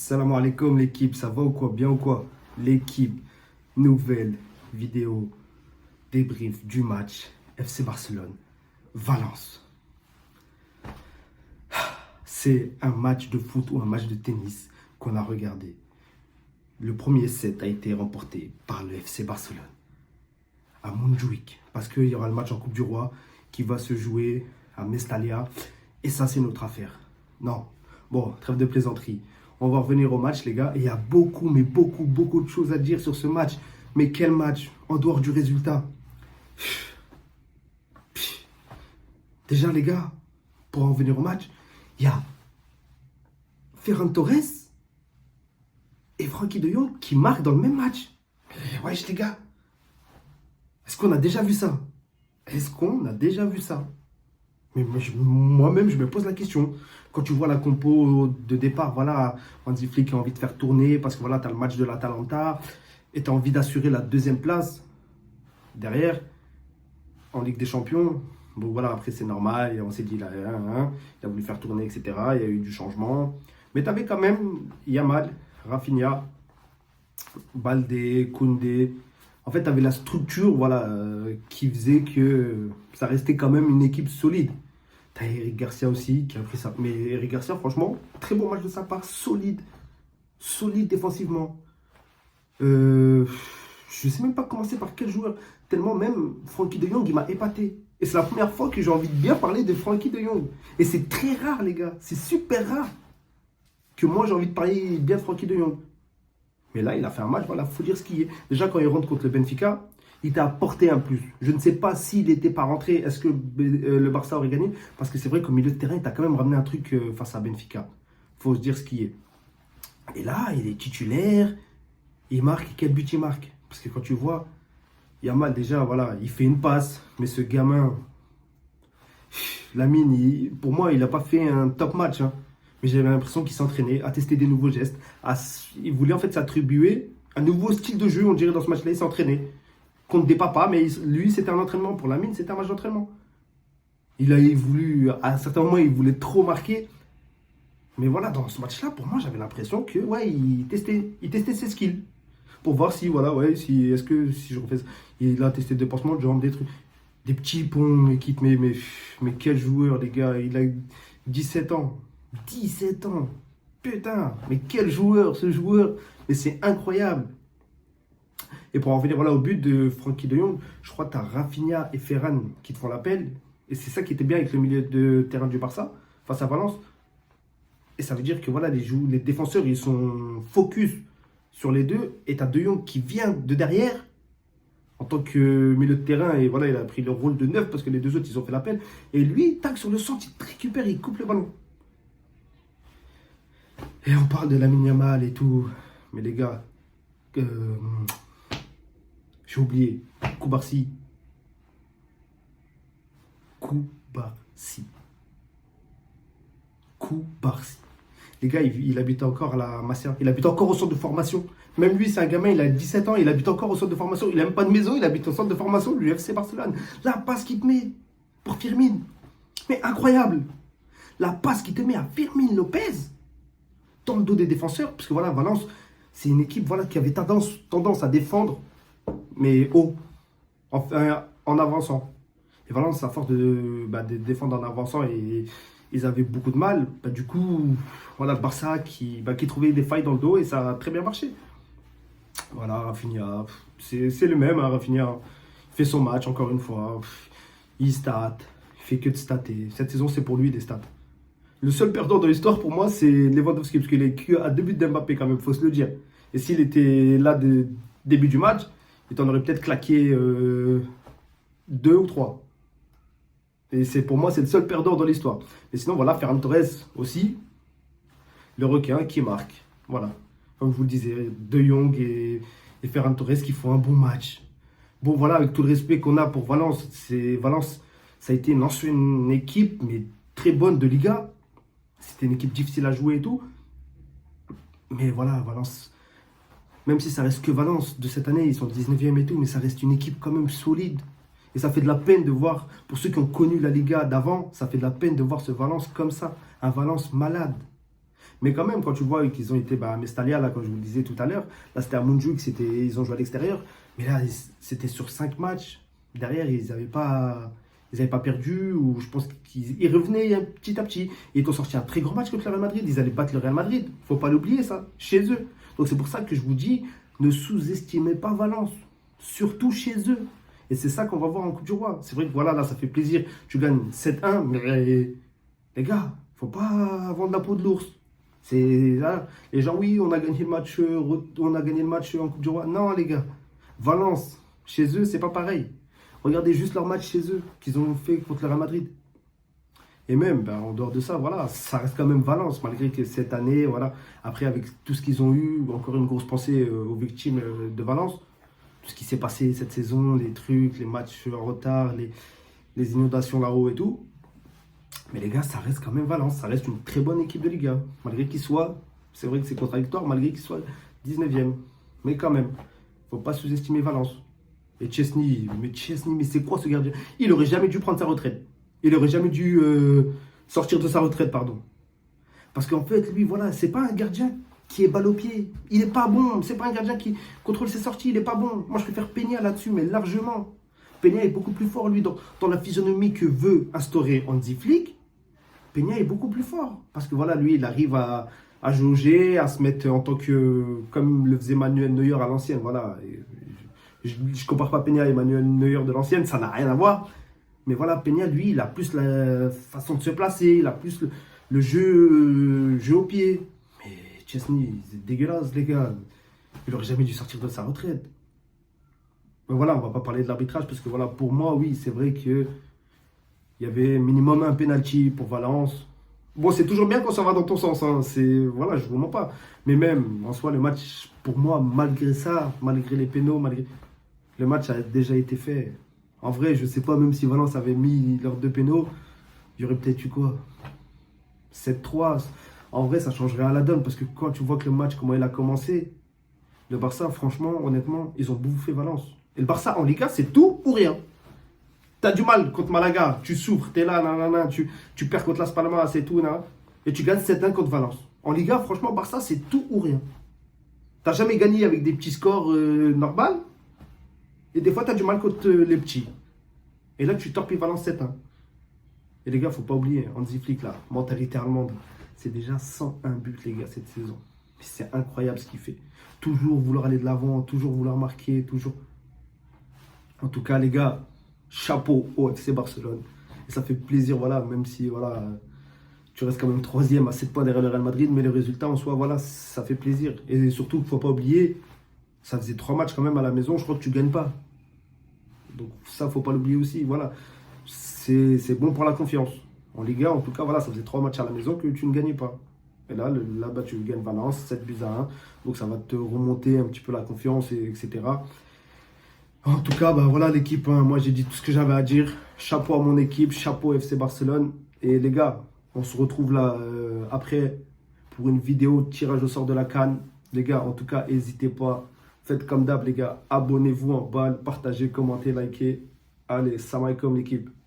Salam alaikum l'équipe, ça va ou quoi? Bien ou quoi? L'équipe, nouvelle vidéo, débrief du match FC Barcelone, Valence. C'est un match de foot ou un match de tennis qu'on a regardé. Le premier set a été remporté par le FC Barcelone à Montjuïc, parce qu'il y aura le match en Coupe du Roi qui va se jouer à Mestalla, et ça c'est notre affaire. Non, bon, trêve de plaisanterie. On va revenir au match les gars, et il y a beaucoup, mais beaucoup de choses à dire sur ce match. Mais quel match, en dehors du résultat. Déjà les gars, pour en venir au match, il y a Ferran Torres et Frenkie de Jong qui marquent dans le même match. Wesh les gars, est-ce qu'on a déjà vu ça? Est-ce qu'on a déjà vu ça? Mais moi-même, je me pose la question. Quand tu vois la compo de départ, voilà, Hansi Flick a envie de faire tourner parce que voilà, tu as le match de l'Atalanta et tu as envie d'assurer la deuxième place derrière en Ligue des Champions. Bon, voilà, après, c'est normal. Et on s'est dit, là, il a voulu faire tourner, etc. Il y a eu du changement. Mais tu avais quand même Yamal, Rafinha, Baldé, Koundé. En fait, tu avais la structure voilà, qui faisait que ça restait quand même une équipe solide. Tu as Eric Garcia aussi qui a pris ça. Mais Eric Garcia, franchement, très bon match de sa part. Solide. Solide défensivement. Je ne sais même pas commencer par quel joueur. Tellement même Frenkie de Jong, il m'a épaté. Et c'est la première fois que j'ai envie de bien parler de Frenkie de Jong. Et c'est très rare, les gars. C'est super rare que moi, j'ai envie de parler bien de Frenkie de Jong. Mais là, il a fait un match, voilà, il faut dire ce qui est. Déjà, quand il rentre contre le Benfica, il t'a apporté un plus. Je ne sais pas s'il n'était pas rentré, est-ce que le Barça aurait gagné? Parce que c'est vrai qu'au milieu de terrain, il t'a quand même ramené un truc face à Benfica. Il faut se dire ce qui est. Et là, il est titulaire, il marque. Quel but il marque? Parce que quand tu vois, Yamal, déjà, voilà, il fait une passe, mais ce gamin, Lamine, pour moi, il n'a pas fait un top match. Hein. Mais j'avais l'impression qu'il s'entraînait à tester des nouveaux gestes. Il voulait en fait s'attribuer un nouveau style de jeu, on dirait, dans ce match-là. Il s'entraînait contre des papas, mais lui, c'était un entraînement. Pour Lamine, c'était un match d'entraînement. Il a voulu, à un certain moment, il voulait trop marquer. Mais voilà, dans ce match-là, pour moi, j'avais l'impression que, ouais, il testait ses skills. Pour voir si, voilà, ouais, si je refais ça. Il a testé des passements de jambes, des trucs. Des petits ponts, équipe, mais quel joueur, les gars. Il a 17 ans. 17 ans. Putain, mais quel joueur, ce joueur. Mais c'est incroyable. Et pour en venir voilà, au but de Frenkie de Jong, je crois que tu as Rafinha et Ferran qui te font l'appel. Et c'est ça qui était bien avec le milieu de terrain du Barça face à Valence. Et ça veut dire que voilà, les défenseurs, ils sont focus sur les deux. Et tu as De Jong qui vient de derrière en tant que milieu de terrain. Et voilà, il a pris le rôle de neuf parce que les deux autres, ils ont fait l'appel. Et lui, tac, sur le centre, il récupère, il coupe le ballon. Et on parle de Lamine Yamal et tout. Mais les gars, j'ai oublié. Koubarsi. Les gars, il habite encore à la Masia. Il habite encore au centre de formation. Même lui, c'est un gamin, il a 17 ans, il habite encore au centre de formation. Il n'a même pas de maison, il habite au centre de formation du FC Barcelone. La passe qu'il te met pour Firmine. Mais incroyable. La passe qu'il te met à Firmine Lopez dans le dos des défenseurs, parce que voilà, Valence, c'est une équipe voilà, qui avait tendance à défendre, mais haut, en avançant. Et Valence, à force de défendre en avançant, et ils avaient beaucoup de mal. Du coup, voilà, le Barça qui trouvait des failles dans le dos, et ça a très bien marché. Voilà, Rafinha, c'est le même, hein, Rafinha, il fait son match, encore une fois, il stat, il fait que de stater. Cette saison, c'est pour lui des stats. Le seul perdant de l'histoire pour moi, c'est Lewandowski, parce qu'il est à 2 buts d'Mbappé quand même, il faut se le dire. Et s'il était là début du match, il t'en aurait peut-être claqué 2 ou 3. Et pour moi, c'est le seul perdant dans l'histoire. Et sinon, voilà, Ferran Torres aussi, le requin qui marque. Voilà, comme je vous le disais, De Jong et Ferran Torres qui font un bon match. Bon, voilà, avec tout le respect qu'on a pour Valence, Valence, ça a été une ancienne équipe, mais très bonne de Liga. C'était une équipe difficile à jouer et tout. Mais voilà, Valence, même si ça reste que Valence de cette année, ils sont 19e et tout, mais ça reste une équipe quand même solide. Et ça fait de la peine de voir, pour ceux qui ont connu la Liga d'avant, ça fait de la peine de voir ce Valence comme ça. Un Valence malade. Mais quand même, quand tu vois qu'ils ont été à Mestalia, là, comme je vous le disais tout à l'heure, là c'était à Montjuic, ils ont joué à l'extérieur. Mais là, c'était sur 5 matchs. Derrière, ils avaient pas perdu, ou je pense qu'ils revenaient petit à petit. Et ils ont sorti un très grand match contre le Real Madrid. Ils allaient battre le Real Madrid. Faut pas l'oublier, ça, chez eux. Donc c'est pour ça que je vous dis, ne sous-estimez pas Valence, surtout chez eux. Et c'est ça qu'on va voir en Coupe du Roi. C'est vrai que voilà, là, ça fait plaisir. Tu gagnes 7-1, mais les gars, faut pas vendre la peau de l'ours. C'est là, les gens, oui, on a gagné le match en Coupe du Roi. Non, les gars, Valence, chez eux, c'est pas pareil. Regardez juste leur match chez eux qu'ils ont fait contre le Real Madrid. Et même, en dehors de ça, voilà, ça reste quand même Valence, malgré que cette année, voilà, après, avec tout ce qu'ils ont eu, encore une grosse pensée aux victimes de Valence, tout ce qui s'est passé cette saison, les trucs, les matchs en retard, les inondations là-haut et tout. Mais les gars, ça reste quand même Valence, ça reste une très bonne équipe de Liga, malgré qu'ils soient, c'est vrai que c'est contradictoire, malgré qu'ils soient 19e. Mais quand même, faut pas sous-estimer Valence. Et Chesney, mais c'est quoi ce gardien? Il aurait jamais dû prendre sa retraite. Il aurait jamais dû sortir de sa retraite, pardon. Parce qu'en fait, lui, voilà, c'est pas un gardien qui est balle au pied. Il est pas bon. C'est pas un gardien qui contrôle ses sorties. Il est pas bon. Moi, je préfère Peña là-dessus, mais largement. Peña est beaucoup plus fort, lui, dans la physionomie que veut instaurer Hansi Flick. Peña est beaucoup plus fort. Parce que voilà, lui, il arrive à jauger, à se mettre en tant que, comme le faisait Manuel Neuer à l'ancienne. Voilà. Et je compare pas Peña et Manuel Neuer de l'ancienne, ça n'a rien à voir. Mais voilà, Peña, lui, il a plus la façon de se placer, il a plus le jeu au pied. Mais Chesney, c'est dégueulasse, les gars. Il aurait jamais dû sortir de sa retraite. Mais voilà, on va pas parler de l'arbitrage, parce que voilà, pour moi, oui, c'est vrai qu'il y avait minimum un penalty pour Valence. Bon, c'est toujours bien quand ça va dans ton sens, hein. Voilà, je vous mens pas. Mais même, en soi, le match, pour moi, malgré ça, malgré les pénaux, le match a déjà été fait. En vrai, je sais pas, même si Valence avait mis leurs 2 pénaux, il y aurait peut-être eu quoi? 7-3. En vrai, ça changerait à la donne, parce que quand tu vois que le match, comment il a commencé, le Barça, franchement, honnêtement, ils ont bouffé Valence. Et le Barça en Liga, c'est tout ou rien. T'as du mal contre Malaga, tu souffres, t'es là, nanana, tu perds contre Las Palmas, c'est tout, nan, et tu gagnes 7-1 contre Valence. En Liga, franchement, Barça, c'est tout ou rien. T'as jamais gagné avec des petits scores normaux, et des fois, t'as du mal contre les petits. Et là, tu torpilles Valence 7-1. Et les gars, faut pas oublier, Hansi Flick, là, mentalité allemande, c'est déjà 101 buts, les gars, cette saison. C'est incroyable ce qu'il fait. Toujours vouloir aller de l'avant, toujours vouloir marquer, toujours. En tout cas, les gars, chapeau au FC Barcelone. Et ça fait plaisir, voilà, même si, voilà, tu restes quand même 3e à 7 points derrière le Real Madrid, mais les résultats en soi, voilà, ça fait plaisir. Et surtout, il ne faut pas oublier, ça faisait 3 matchs quand même à la maison, je crois que tu ne gagnes pas. Donc ça, il ne faut pas l'oublier aussi, voilà. C'est bon pour la confiance. En Liga, en tout cas, voilà, ça faisait 3 matchs à la maison que tu ne gagnais pas. Et là-bas, tu gagnes Valence, 7-1. Donc ça va te remonter un petit peu la confiance, etc. En tout cas, voilà l'équipe, hein. Moi, j'ai dit tout ce que j'avais à dire. Chapeau à mon équipe, chapeau FC Barcelone. Et les gars, on se retrouve là après pour une vidéo de tirage au sort de la CAN. Les gars, en tout cas, n'hésitez pas. Faites comme d'hab, les gars. Abonnez-vous en balle, partagez, commentez, likez. Allez, salam alaikum l'équipe.